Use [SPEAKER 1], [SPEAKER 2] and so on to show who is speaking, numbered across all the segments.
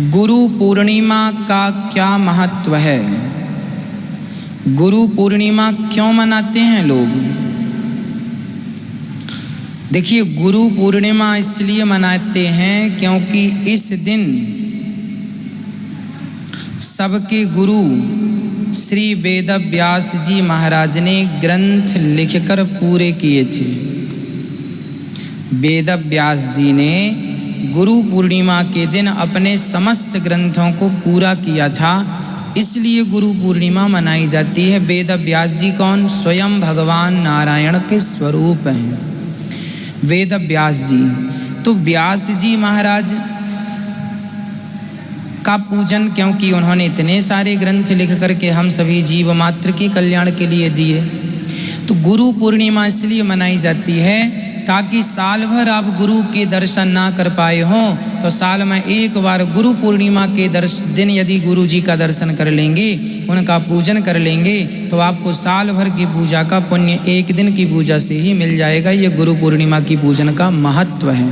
[SPEAKER 1] गुरु पूर्णिमा का क्या महत्व है? गुरु पूर्णिमा क्यों मनाते हैं लोग? देखिए, गुरु पूर्णिमा इसलिए मनाते हैं क्योंकि इस दिन सबके गुरु श्री वेद व्यास जी महाराज ने ग्रंथ लिखकर पूरे किए थे। वेद व्यास जी ने गुरु पूर्णिमा के दिन अपने समस्त ग्रंथों को पूरा किया था, इसलिए गुरु पूर्णिमा मनाई जाती है। वेद व्यास जी कौन? स्वयं भगवान नारायण के स्वरूप हैं वेद व्यास जी। तो व्यास जी महाराज का पूजन, क्योंकि उन्होंने इतने सारे ग्रंथ लिख करके हम सभी जीव मात्र के कल्याण के लिए दिए, तो गुरु पूर्णिमा इसलिए मनाई जाती है ताकि साल भर आप गुरु के दर्शन ना कर पाए हों तो साल में एक बार गुरु पूर्णिमा के दिन यदि गुरु जी का दर्शन कर लेंगे, उनका पूजन कर लेंगे, तो आपको साल भर की पूजा का पुण्य एक दिन की पूजा से ही मिल जाएगा। ये गुरु पूर्णिमा की पूजन का महत्व है।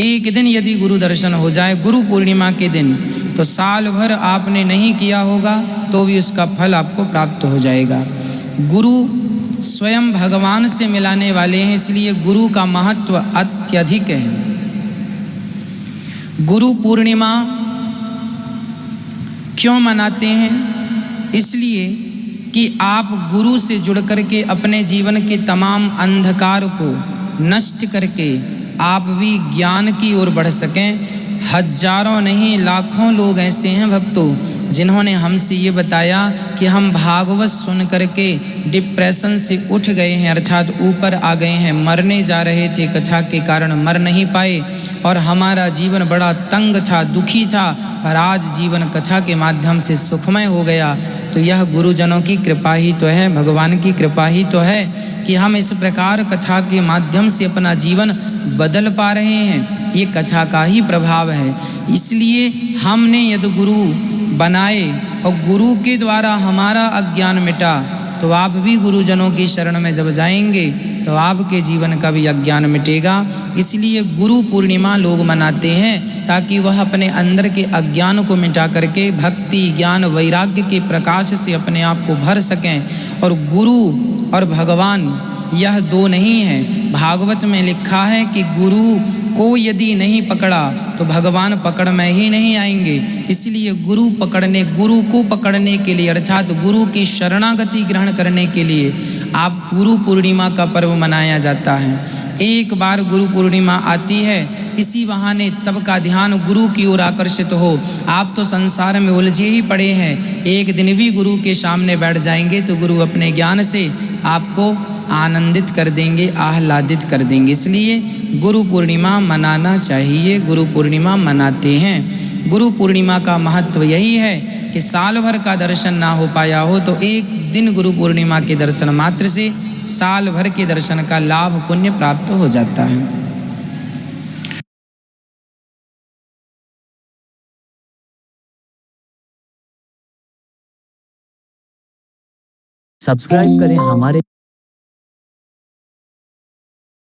[SPEAKER 1] एक दिन यदि गुरु दर्शन हो जाए गुरु पूर्णिमा के दिन, तो साल भर आपने नहीं किया होगा तो भी उसका फल आपको प्राप्त हो जाएगा। गुरु स्वयं भगवान से मिलाने वाले हैं, इसलिए गुरु का महत्व अत्यधिक है। गुरु पूर्णिमा क्यों मनाते हैं? इसलिए कि आप गुरु से जुड़ करके अपने जीवन के तमाम अंधकार को नष्ट करके आप भी ज्ञान की ओर बढ़ सकें। हजारों नहीं लाखों लोग ऐसे हैं भक्तों जिन्होंने हमसे ये बताया कि हम भागवत सुन करके डिप्रेशन से उठ गए हैं, अर्थात ऊपर आ गए हैं। मरने जा रहे थे, कथा के कारण मर नहीं पाए और हमारा जीवन बड़ा तंग था, दुखी था, पर आज जीवन कथा के माध्यम से सुखमय हो गया। तो यह गुरुजनों की कृपा ही तो है, भगवान की कृपा ही तो है कि हम इस प्रकार कथा के माध्यम से अपना जीवन बदल पा रहे हैं। ये कथा का ही प्रभाव है। इसलिए हमने यदि गुरु बनाए और गुरु के द्वारा हमारा अज्ञान मिटा, तो आप भी गुरुजनों की शरण में जब जाएंगे तो आपके जीवन का भी अज्ञान मिटेगा। इसलिए गुरु पूर्णिमा लोग मनाते हैं ताकि वह अपने अंदर के अज्ञान को मिटा करके भक्ति, ज्ञान, वैराग्य के प्रकाश से अपने आप को भर सकें। और गुरु और भगवान यह दो नहीं है। भागवत में लिखा है कि गुरु को यदि नहीं पकड़ा तो भगवान पकड़ में ही नहीं आएंगे। इसलिए गुरु को पकड़ने के लिए, अर्थात गुरु की शरणागति ग्रहण करने के लिए आप गुरु पूर्णिमा का पर्व मनाया जाता है। एक बार गुरु पूर्णिमा आती है, इसी बहाने सबका ध्यान गुरु की ओर आकर्षित हो। आप तो संसार में उलझे ही पड़े हैं, एक दिन भी गुरु के सामने बैठ जाएंगे तो गुरु अपने ज्ञान से आपको आनंदित कर देंगे, आह्लादित कर देंगे। इसलिए गुरु पूर्णिमा मनाना चाहिए, गुरु पूर्णिमा मनाते हैं। गुरु पूर्णिमा का महत्व यही है कि साल भर का दर्शन ना हो पाया हो तो एक दिन गुरु पूर्णिमा के दर्शन मात्र से साल भर के दर्शन का लाभ पुण्य प्राप्त हो जाता है।
[SPEAKER 2] सब्सक्राइब करें हमारे